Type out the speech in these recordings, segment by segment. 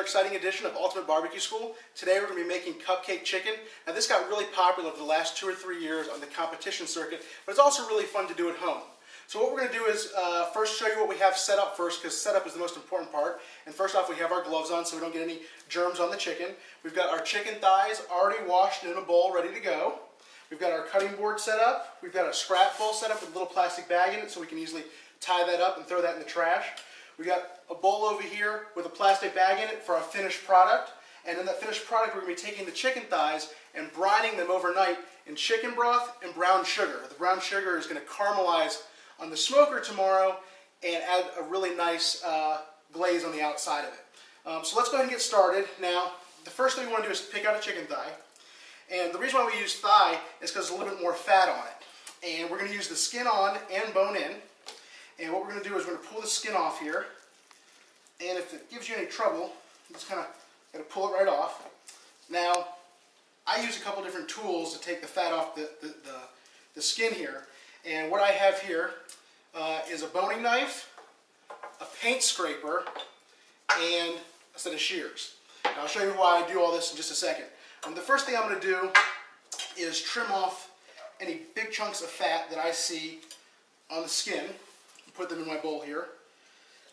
exciting edition of Ultimate BBQ School. Today we're going to be making Cupcake Chicken. Now this got really popular over the last 2 or 3 years on the competition circuit, but it's also really fun to do at home. So what we're going to do is first show you what we have set up first, because setup is the most important part. And first off, we have our gloves on so we don't get any germs on the chicken. We've got our chicken thighs already washed in a bowl ready to go. We've got our cutting board set up. We've got a scrap bowl set up with a little plastic bag in it so we can easily tie that up and throw that in the trash. We've got a bowl over here with a plastic bag in it for our finished product. And in that finished product, we're going to be taking the chicken thighs and brining them overnight in chicken broth and brown sugar. The brown sugar is going to caramelize on the smoker tomorrow and add a really nice glaze on the outside of it. So let's go ahead and get started. Now, the first thing we want to do is pick out a chicken thigh. And the reason why we use thigh is because there's a little bit more fat on it. And we're going to use the skin on and bone in. And what we're going to do is we're going to pull the skin off here. And if it gives you any trouble, you just kind of got to pull it right off. Now, I use a couple different tools to take the fat off the skin here. And what I have here is a boning knife, a paint scraper, and a set of shears. Now, I'll show you why I do all this in just a second. The first thing I'm going to do is trim off any big chunks of fat that I see on the skin. Put them in my bowl here.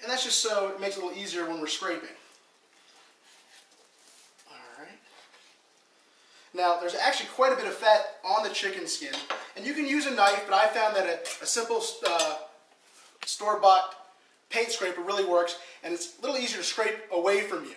And that's just so it makes it a little easier when we're scraping. Alright. Now, there's actually quite a bit of fat on the chicken skin. And you can use a knife, but I found that a simple store-bought paint scraper really works. And it's a little easier to scrape away from you.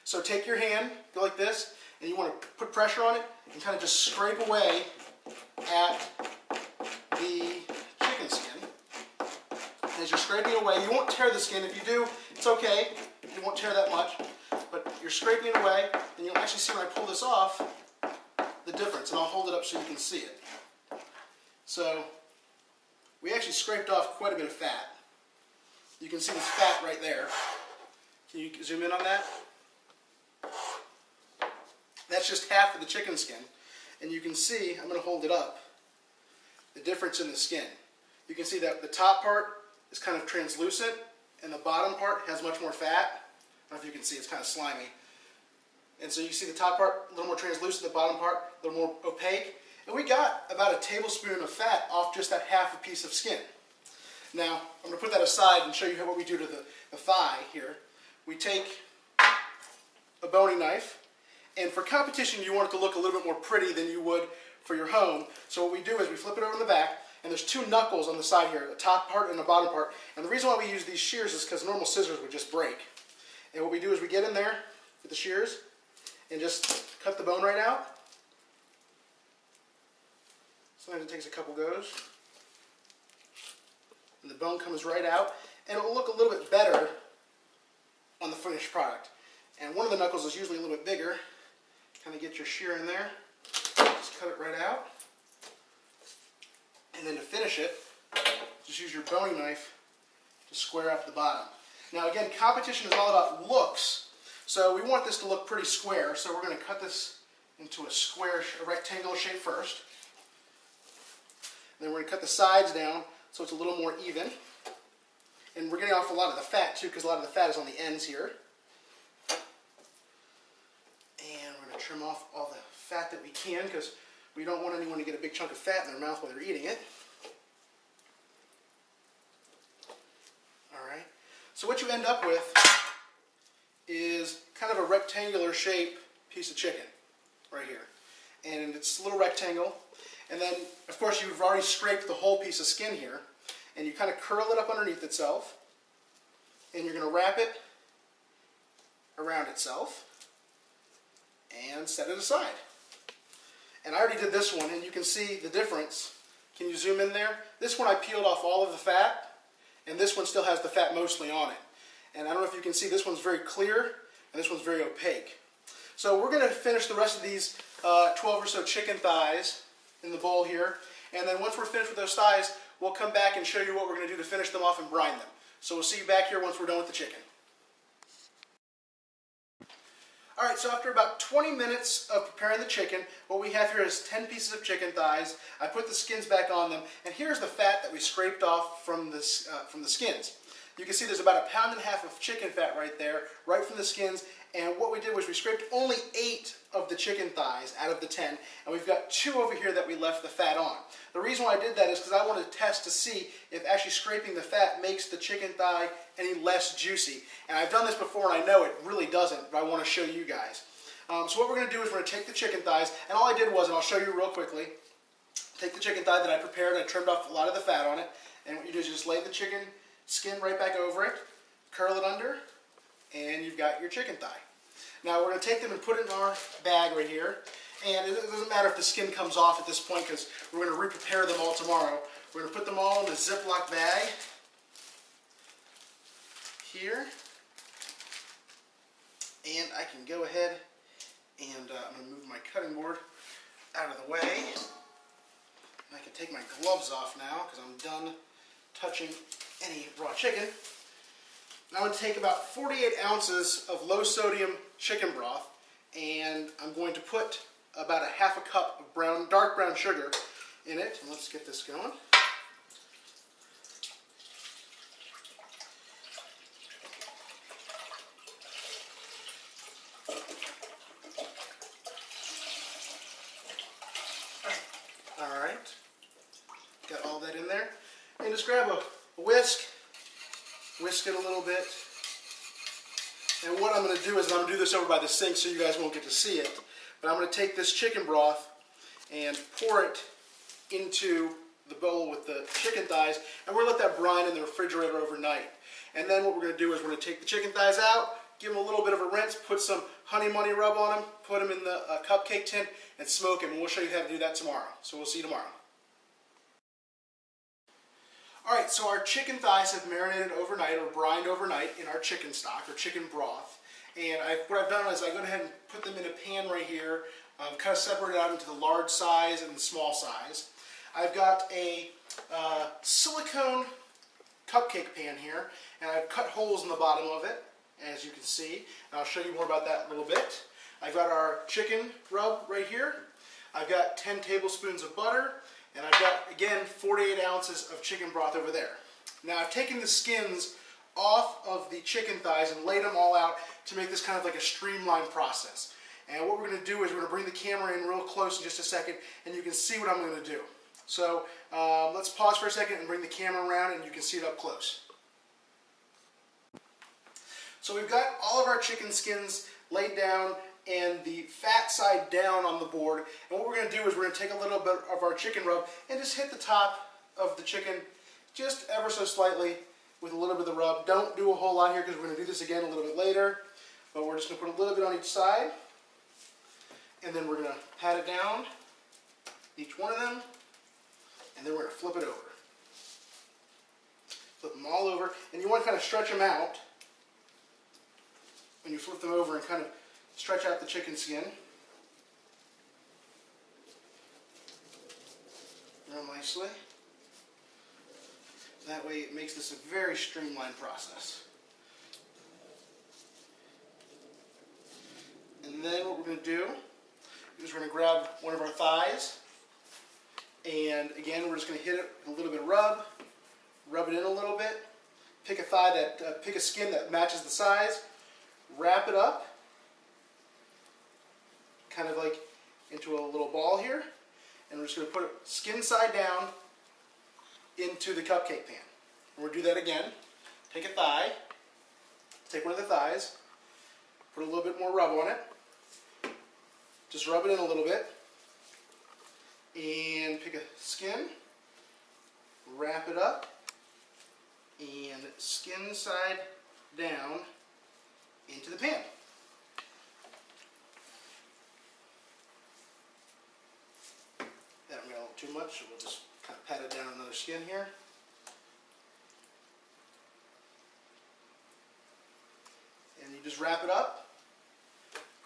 So take your hand, go like this, and you want to put pressure on it and kind of just scrape away at the chicken skin. As you're scraping away, you won't tear the skin. If you do, it's okay. You won't tear that much. But you're scraping it away, and you'll actually see when I pull this off, the difference. And I'll hold it up so you can see it. So, we actually scraped off quite a bit of fat. You can see the fat right there. Can you zoom in on that? That's just half of the chicken skin. And you can see, I'm going to hold it up, the difference in the skin. You can see that the top part is kind of translucent, and the bottom part has much more fat. I don't know if you can see, it's kind of slimy. And so you see the top part a little more translucent, the bottom part a little more opaque. And we got about a tablespoon of fat off just that half a piece of skin. Now, I'm going to put that aside and show you what we do to the thigh here. We take a boning knife, and for competition you want it to look a little bit more pretty than you would for your home. So what we do is we flip it over in the back, and there's 2 knuckles on the side here, the top part and the bottom part. And the reason why we use these shears is because normal scissors would just break. And what we do is we get in there with the shears and just cut the bone right out. Sometimes it takes a couple goes. And the bone comes right out, and it will look a little bit better on the finished product. And one of the knuckles is usually a little bit bigger. Kind of get your shear in there, just cut it right out. And then to finish it, just use your boning knife to square up the bottom. Now again, competition is all about looks, so we want this to look pretty square, so we're going to cut this into a rectangular shape first. And then we're going to cut the sides down so it's a little more even. And we're getting off a lot of the fat too, because a lot of the fat is on the ends here. And we're going to trim off all the fat that we can, because we don't want anyone to get a big chunk of fat in their mouth while they're eating it. Alright, so what you end up with is kind of a rectangular shape piece of chicken right here. And it's a little rectangle. And then, of course, you've already scraped the whole piece of skin here. And you kind of curl it up underneath itself. And you're going to wrap it around itself and set it aside. And I already did this one, and you can see the difference. Can you zoom in there? This one I peeled off all of the fat, and this one still has the fat mostly on it. And I don't know if you can see, this one's very clear, and this one's very opaque. So we're going to finish the rest of these 12 or so chicken thighs in the bowl here. And then once we're finished with those thighs, we'll come back and show you what we're going to do to finish them off and brine them. So we'll see you back here once we're done with the chicken. Alright, so after about 20 minutes of preparing the chicken, what we have here is 10 pieces of chicken thighs. I put the skins back on them, and here's the fat that we scraped off from the skins. You can see there's about 1.5 pounds of chicken fat right there, right from the skins. And what we did was we scraped only 8 of the chicken thighs out of the 10, and we've got 2 over here that we left the fat on. The reason why I did that is because I wanted to test to see if actually scraping the fat makes the chicken thigh any less juicy. And I've done this before and I know it really doesn't, but I want to show you guys. So what we're going to do is we're going to take the chicken thighs, and all I did was, and I'll show you real quickly, take the chicken thigh that I prepared, I trimmed off a lot of the fat on it, and what you do is you just lay the chicken skin right back over it, curl it under, and you've got your chicken thigh. Now we're going to take them and put it in our bag right here, and it doesn't matter if the skin comes off at this point because we're going to re-prepare them all tomorrow. We're going to put them all in a Ziploc bag here, and I can go ahead and I'm going to move my cutting board out of the way. And I can take my gloves off now because I'm done touching any raw chicken. And I'm going to take about 48 ounces of low sodium chicken broth, and I'm going to put about 1/2 cup of dark brown sugar in it. And let's get this going. Alright, got all that in there. And just grab a whisk it a little bit. And what I'm going to do is, I'm going to do this over by the sink so you guys won't get to see it, but I'm going to take this chicken broth and pour it into the bowl with the chicken thighs, and we're going to let that brine in the refrigerator overnight. And then what we're going to do is we're going to take the chicken thighs out, give them a little bit of a rinse, put some honey money rub on them, put them in the cupcake tin, and smoke them. And we'll show you how to do that tomorrow. So we'll see you tomorrow. Alright, so our chicken thighs have marinated overnight or brined overnight in our chicken stock or chicken broth. And what I've done is I go ahead and put them in a pan right here, kind of separate it out into the large size and the small size. I've got a silicone cupcake pan here, and I've cut holes in the bottom of it, as you can see. And I'll show you more about that in a little bit. I've got our chicken rub right here. I've got 10 tablespoons of butter. And I've got, again, 48 ounces of chicken broth over there. Now I've taken the skins off of the chicken thighs and laid them all out to make this kind of like a streamlined process. And what we're going to do is we're going to bring the camera in real close in just a second, and you can see what I'm going to do. So let's pause for a second and bring the camera around and you can see it up close. So we've got all of our chicken skins laid down and the fat side down on the board. And what we're going to do is we're going to take a little bit of our chicken rub and just hit the top of the chicken just ever so slightly with a little bit of the rub. Don't do a whole lot here because we're going to do this again a little bit later. But we're just going to put a little bit on each side. And then we're going to pat it down, each one of them. And then we're going to flip it over. Flip them all over. And you want to kind of stretch them out when you flip them over and kind of stretch out the chicken skin real nicely. That way it makes this a very streamlined process. And then what we're going to do is we're going to grab one of our thighs, and again we're just going to hit it with a little bit of rub it in a little bit, pick a thigh that, pick a skin that matches the size, wrap it up kind of like into a little ball here, and we're just going to put it skin side down into the cupcake pan. And we'll do that again. Take a thigh, take one of the thighs, put a little bit more rub on it, just rub it in a little bit, and pick a skin, wrap it up, and skin side down into the pan. That got a little too much, so we'll just kind of pat it down another skin here. And you just wrap it up,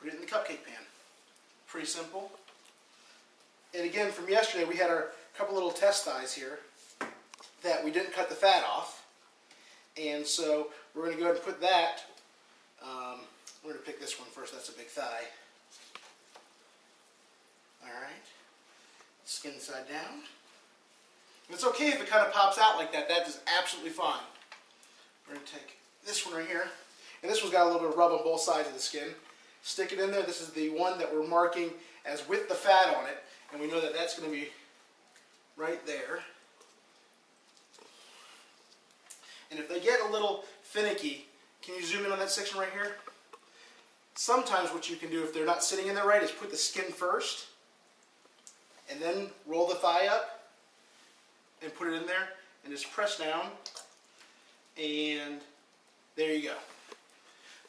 put it in the cupcake pan. Pretty simple. And again, from yesterday, we had our couple little test thighs here that we didn't cut the fat off. And so we're going to go ahead and put that, we're going to pick this one first, that's a big thigh. Alright. Skin side down. And it's okay if it kind of pops out like that. That is absolutely fine. We're going to take this one right here, and this one's got a little bit of rub on both sides of the skin. Stick it in there. This is the one that we're marking as with the fat on it, and we know that that's going to be right there. And if they get a little finicky, can you zoom in on that section right here? Sometimes what you can do if they're not sitting in there right is put the skin first, and then roll the thigh up and put it in there, and just press down, and there you go.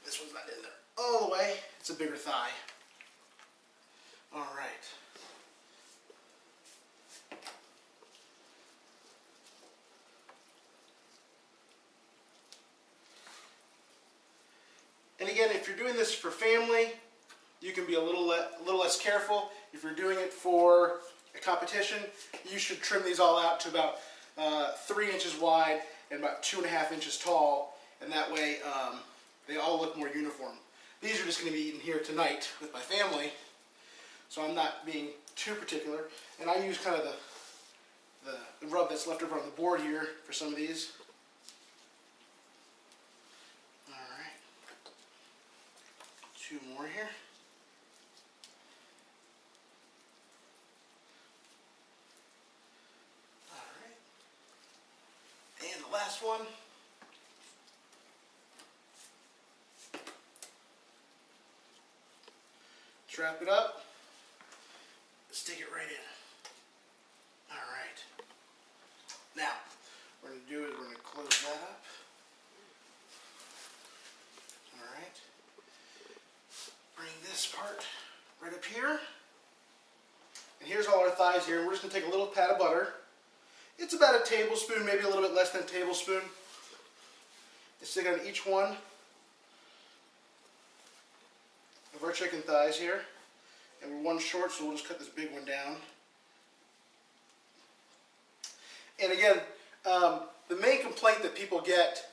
This one's not in there all the way. It's a bigger thigh. All right. And again, if you're doing this for family, you can be a little less careful. If you're doing it for a competition, you should trim these all out to about 3 inches wide and about 2.5 inches tall, and that way they all look more uniform. These are just going to be eaten here tonight with my family, so I'm not being too particular. And I use kind of the rub that's left over on the board here for some of these. Alright, 2 more here. Alright, and the last one. Wrap it up, stick it right in. Alright. Now, what we're going to do is we're going to close that up. Alright. Bring this part right up here. And here's all our thighs here. And we're just going to take a little pat of butter. It's about a tablespoon, maybe a little bit less than a tablespoon. And stick on each one of our chicken thighs here, and we're one short, so we'll just cut this big one down. And again, the main complaint that people get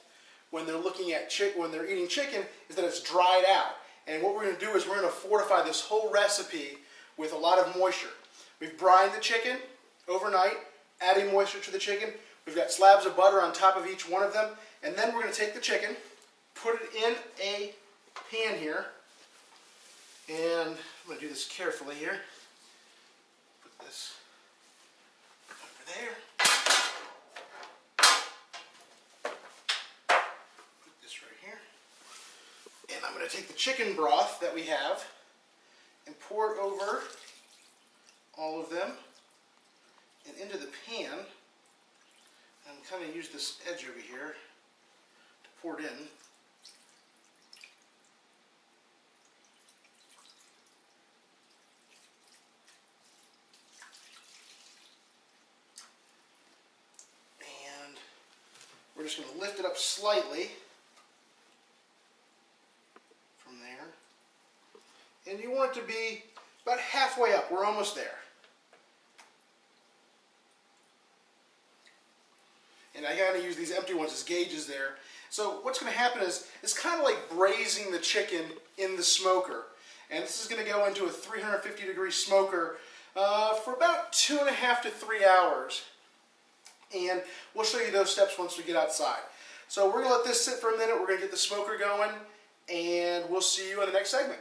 when they're looking at when they're eating chicken is that it's dried out. And what we're going to do is we're going to fortify this whole recipe with a lot of moisture. We've brined the chicken overnight, adding moisture to the chicken. We've got slabs of butter on top of each one of them, and then we're going to take the chicken, put it in a pan here. And I'm going to do this carefully here. Put this over there. Put this right here. And I'm going to take the chicken broth that we have and pour it over all of them and into the pan. And kind of use this edge over here to pour it in. We're just going to lift it up slightly from there. And you want it to be about halfway up. We're almost there. And I got to use these empty ones as gauges there. So what's going to happen is it's kind of like braising the chicken in the smoker. And this is going to go into a 350-degree smoker for about 2.5 to 3 hours. And we'll show you those steps once we get outside. So we're going to let this sit for a minute. We're going to get the smoker going, and we'll see you in the next segment.